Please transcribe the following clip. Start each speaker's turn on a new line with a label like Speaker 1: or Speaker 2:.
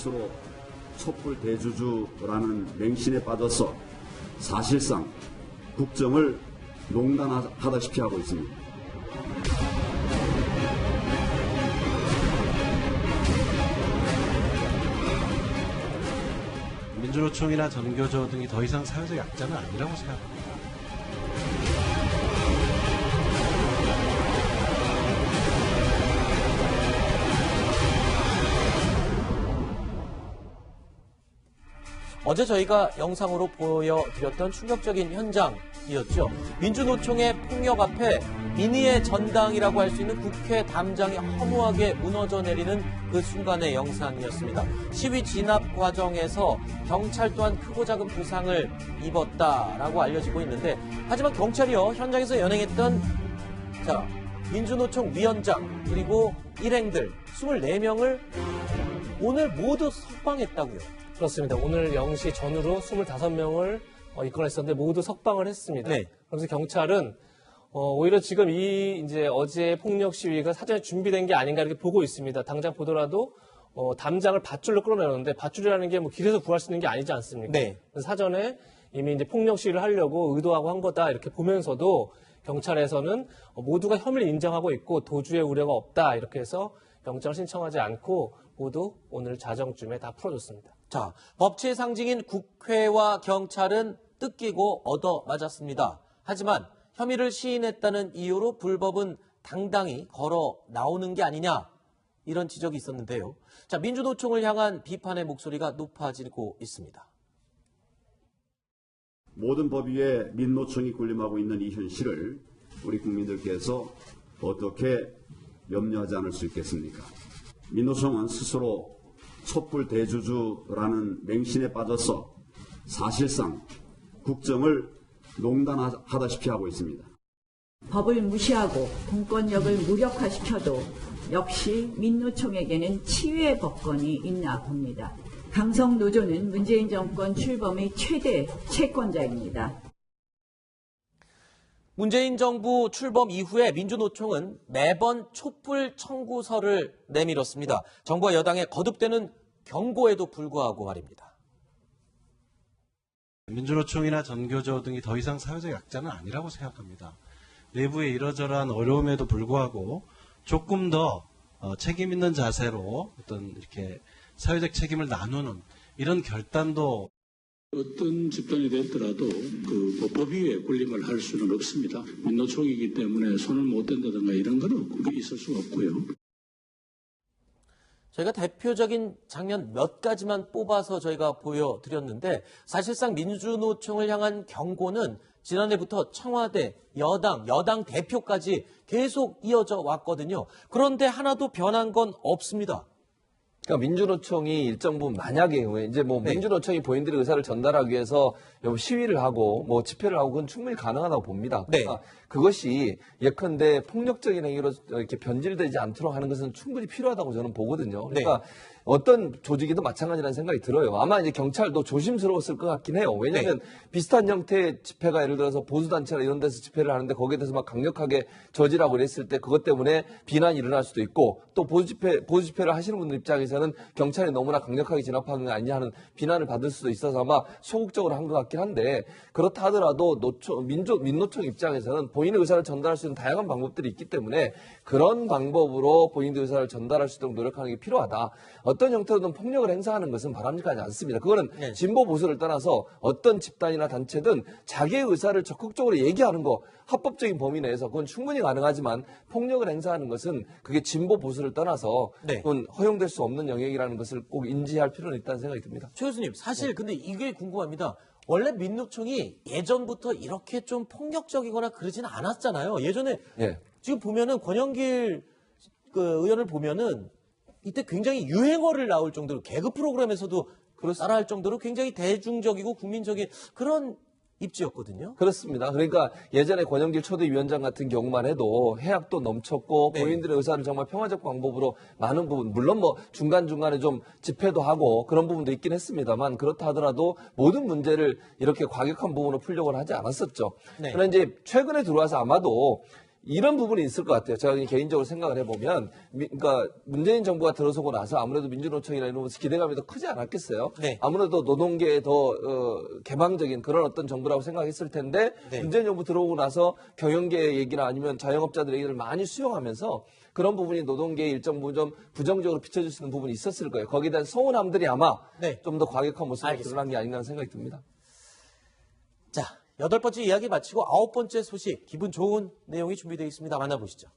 Speaker 1: 스스로 촛불 대주주라는 맹신에 빠져서 사실상 국정을 농단하다시피 하고 있습니다.
Speaker 2: 민주노총이나 전교조 등이 더 이상 사회적 약자는 아니라고 생각합니다.
Speaker 3: 어제 저희가 영상으로 보여드렸던 충격적인 현장이었죠. 민주노총의 폭력 앞에 민의의 전당이라고 할 수 있는 국회 담장이 허무하게 무너져 내리는 그 순간의 영상이었습니다. 시위 진압 과정에서 경찰 또한 크고 작은 부상을 입었다라고 알려지고 있는데, 하지만 경찰이요, 현장에서 연행했던 민주노총 위원장 그리고 일행들 24명을 오늘 모두 석방했다고요.
Speaker 4: 그렇습니다. 오늘 0시 전후로 25명을 입건했었는데 모두 석방을 했습니다.
Speaker 3: 네.
Speaker 4: 그래서 경찰은 오히려 지금 이제 어제 폭력 시위가 사전에 준비된 게 아닌가 이렇게 보고 있습니다. 당장 보더라도 담장을 밧줄로 끌어내렸는데, 밧줄이라는 게 뭐 길에서 구할 수 있는 게 아니지 않습니까?
Speaker 3: 네.
Speaker 4: 그래서 사전에 이미 이제 폭력 시위를 하려고 의도하고 한 거다 이렇게 보면서도 경찰에서는 모두가 혐의를 인정하고 있고 도주의 우려가 없다 이렇게 해서 영장을 신청하지 않고 모두 오늘 자정쯤에 다 풀어줬습니다.
Speaker 3: 자, 법치의 상징인 국회와 경찰은 뜯기고 얻어맞았습니다. 하지만 혐의를 시인했다는 이유로 불법은 당당히 걸어 나오는 게 아니냐, 이런 지적이 있었는데요. 자, 민주노총을 향한 비판의 목소리가 높아지고 있습니다.
Speaker 1: 모든 법 위에 민노총이 군림하고 있는 이 현실을 우리 국민들께서 어떻게 염려하지 않을 수 있겠습니까? 민노총은 스스로 촛불 대주주라는 맹신에 빠져서 사실상 국정을 농단하다시피 하고 있습니다.
Speaker 5: 법을 무시하고 공권력을 무력화시켜도 역시 민노총에게는 치유의 법권이 있나 봅니다. 강성노조는 문재인 정권 출범의 최대 채권자입니다.
Speaker 3: 문재인 정부 출범 이후에 민주노총은 매번 촛불 청구서를 내밀었습니다. 정부와 여당의 거듭되는 경고에도 불구하고 말입니다.
Speaker 2: 민주노총이나 전교조 등이 더 이상 사회적 약자는 아니라고 생각합니다. 내부의 이러저러한 어려움에도 불구하고 조금 더 책임 있는 자세로 어떤 이렇게 사회적 책임을 나누는 이런 결단도,
Speaker 6: 어떤 집단이 됐더라도 법 위에 군림을 할 수는 없습니다. 민노총이기 때문에 손을 못 댄다든가 이런 건 있을 수가 없고요.
Speaker 3: 저희가 대표적인 장면 몇 가지만 뽑아서 저희가 보여드렸는데, 사실상 민주노총을 향한 경고는 지난해부터 청와대, 여당 대표까지 계속 이어져 왔거든요. 그런데 하나도 변한 건 없습니다.
Speaker 7: 그러니까 민주노총이 일정 부분 만약에 이제 민주노총이 본인들의 의사를 전달하기 위해서 시위를 하고 집회를 하고 그건 충분히 가능하다고 봅니다. 그러니까 그것이 예컨대 폭력적인 행위로 이렇게 변질되지 않도록 하는 것은 충분히 필요하다고 저는 보거든요. 그러니까 어떤 조직이든 마찬가지라는 생각이 들어요. 아마 이제 경찰도 조심스러웠을 것 같긴 해요. 왜냐하면 비슷한 형태의 집회가 예를 들어서 보수단체나 이런 데서 집회를 하는데 거기에 대해서 막 강력하게 저지라고 그랬을 때 그것 때문에 비난이 일어날 수도 있고, 또 보수 집회를 하시는 분들 입장에서는 경찰이 너무나 강력하게 진압하는 거 아니냐 하는 비난을 받을 수도 있어서 아마 소극적으로 한 것 같긴 한데, 그렇다 하더라도 민노총 입장에서는 본인의 의사를 전달할 수 있는 다양한 방법들이 있기 때문에 그런 방법으로 본인의 의사를 전달할 수 있도록 노력하는 게 필요하다. 어떤 형태로든 폭력을 행사하는 것은 바람직하지 않습니다. 그거는 진보 보수를 떠나서 어떤 집단이나 단체든 자기의 의사를 적극적으로 얘기하는 거, 합법적인 범위 내에서 그건 충분히 가능하지만 폭력을 행사하는 것은 그게 진보 보수를 떠나서 그건 허용될 수 없는 영역이라는 것을 꼭 인지할 필요는 있다는 생각이 듭니다.
Speaker 3: 최 교수님, 사실 근데 이게 궁금합니다. 원래 민노총이 예전부터 이렇게 좀 폭력적이거나 그러지는 않았잖아요. 예전에 지금 보면은 권영길 의원을 보면은 이때 굉장히 유행어를 나올 정도로 개그 프로그램에서도 따라할 정도로 굉장히 대중적이고 국민적인 그런 입지였거든요.
Speaker 7: 그렇습니다. 그러니까 예전에 권영길 초대위원장 같은 경우만 해도 해악도 넘쳤고 본인들의 의사를 정말 평화적 방법으로 많은 부분, 물론 중간중간에 좀 집회도 하고 그런 부분도 있긴 했습니다만, 그렇다 하더라도 모든 문제를 이렇게 과격한 부분으로 풀려고 하지 않았었죠. 그러나 이제 최근에 들어와서 아마도 이런 부분이 있을 것 같아요. 제가 개인적으로 생각을 해보면, 그러니까 문재인 정부가 들어서고 나서 아무래도 민주노총이나 이런 기대감이 더 크지 않았겠어요.
Speaker 3: 네.
Speaker 7: 아무래도 노동계에 더 개방적인 그런 어떤 정부라고 생각했을 텐데
Speaker 3: 네.
Speaker 7: 문재인 정부 들어오고 나서 경영계 얘기나 아니면 자영업자들 얘기를 많이 수용하면서 그런 부분이 노동계에 일정 부분 좀 부정적으로 비춰질 수 있는 부분이 있었을 거예요. 거기에 대한 서운함들이 아마
Speaker 3: 네.
Speaker 7: 좀 더 과격한 모습으로
Speaker 3: 알겠습니다.
Speaker 7: 드러난 게 아닌가 하는 생각이 듭니다.
Speaker 3: 자, 8번째 이야기 마치고 9번째 소식, 기분 좋은 내용이 준비되어 있습니다. 만나보시죠.